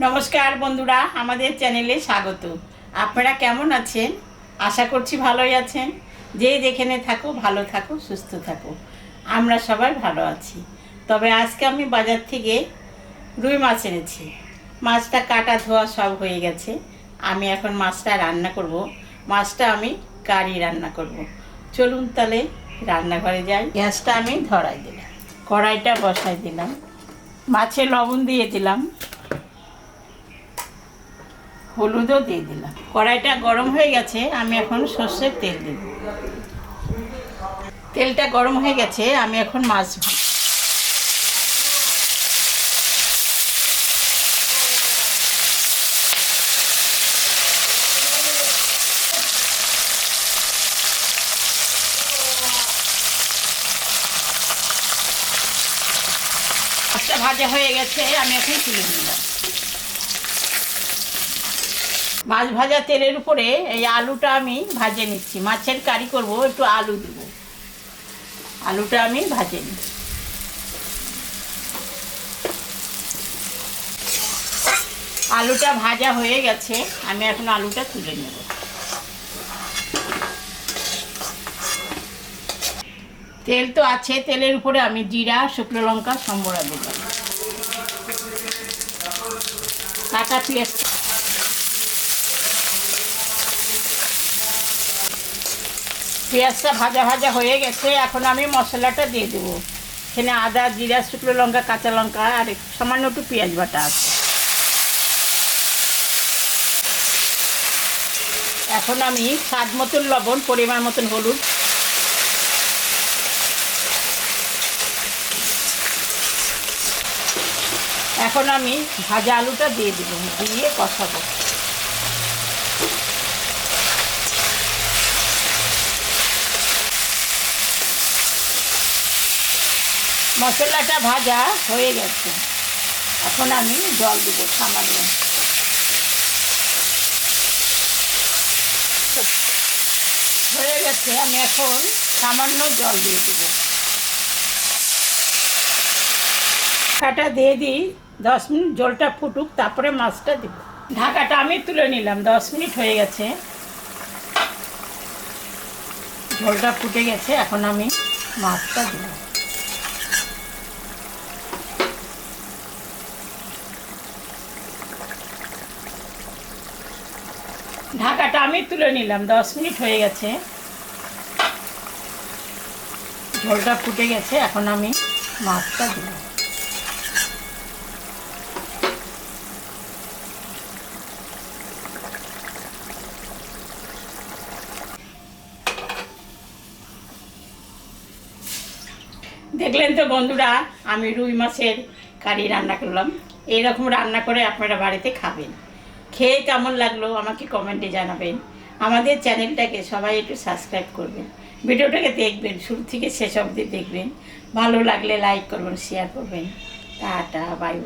নমস্কার বন্ধুরা, আমাদের চ্যানেলে স্বাগত। আপনারা কেমন আছেন? আশা করছি ভালোই আছেন। যে যেখানে থাকো ভালো থাকো, সুস্থ থাকো। আমরা সবাই ভালো আছি। তবে আজকে আমি বাজার থেকে রুই মাছ এনেছি। মাছটা কাটা ধোয়া সব হয়ে গেছে। আমি এখন মাছটা রান্না করব। মাছটা আমি কারি রান্না করব। চলুন তাহলে রান্নাঘরে যাই। গ্যাসটা আমি ধরাই দিলাম, কড়াইটা বসাই দিলাম, মাছে লবণ দিয়ে দিলাম, হলুদও দিয়ে দিলাম। কড়াইটা গরম হয়ে গেছে, আমি এখন সর্ষের তেল দেব। তেলটা গরম হয়ে গেছে, আমি এখন মাছ ভাজব। মাছটা ভাজা হয়ে গেছে, আমি এখন তুলে নিলাম। মাছ ভাজা তেলের উপরে এই আলুটা আমি ভাজে নিচ্ছি। মাছের কারি করব, একটু আলু দেব। আলুটা আমি ভাজে নিই। আলুটা ভাজা হয়ে গেছে, আমি এখন আলুটা তুলে নেব। তেল তো আছে, তেলের উপরে আমি জিরা, শুকনো লঙ্কা, সম্বরা দিলাম, কাঁচা পেঁয়াজ। পেঁয়াজটা ভাজা ভাজা হয়ে গেছে, এখন আমি মশলাটা দিয়ে দেবো। এখানে আদা, জিরা, শুকনো লঙ্কা, কাঁচা লঙ্কা আর সামান্য একটু পেঁয়াজ বাটা আছে। এখন আমি স্বাদ মতন লবণ, পরিমাণ মতন হলুদ, এখন আমি ভাজা আলুটা দিয়ে দেবো, দিয়ে কষাবো। মশলাটা ভাজা হয়ে গেছে, এখন আমি জল দেবো সামান্য। হয়ে গেছে, আমি এখন সামান্য জল দিয়ে দেবো। ঢাকাটা দিয়ে দিই, 10 মিনিট জলটা ফুটুক, তারপরে মাছটা দেব। ঢাকাটা আমি তুলে নিলাম, 10 মিনিট হয়ে গেছে, ঝোলটা ফুটে গেছে, এখন আমি মাছটা দেব। ঢাকাটা আমি তুলে নিলাম, 10 মিনিট হয়ে গেছে, ঝোলটা ফুটে গেছে, এখন আমি মাছটা দেব। দেখলেন তো বন্ধুরা, আমি রুই মাছের কারি রান্না করলাম। এইরকম রান্না করে আপনারা বাড়িতে খাবেন। খেয়ে কেমন লাগলো আমাকে কমেন্টে জানাবেন। আমাদের চ্যানেলটাকে সবাই একটু সাবস্ক্রাইব করবেন, ভিডিওটাকে দেখবেন, শুরু থেকে শেষ অবধি দেখবেন। ভালো লাগলে লাইক করবেন, শেয়ার করবেন। Tata, bye bye.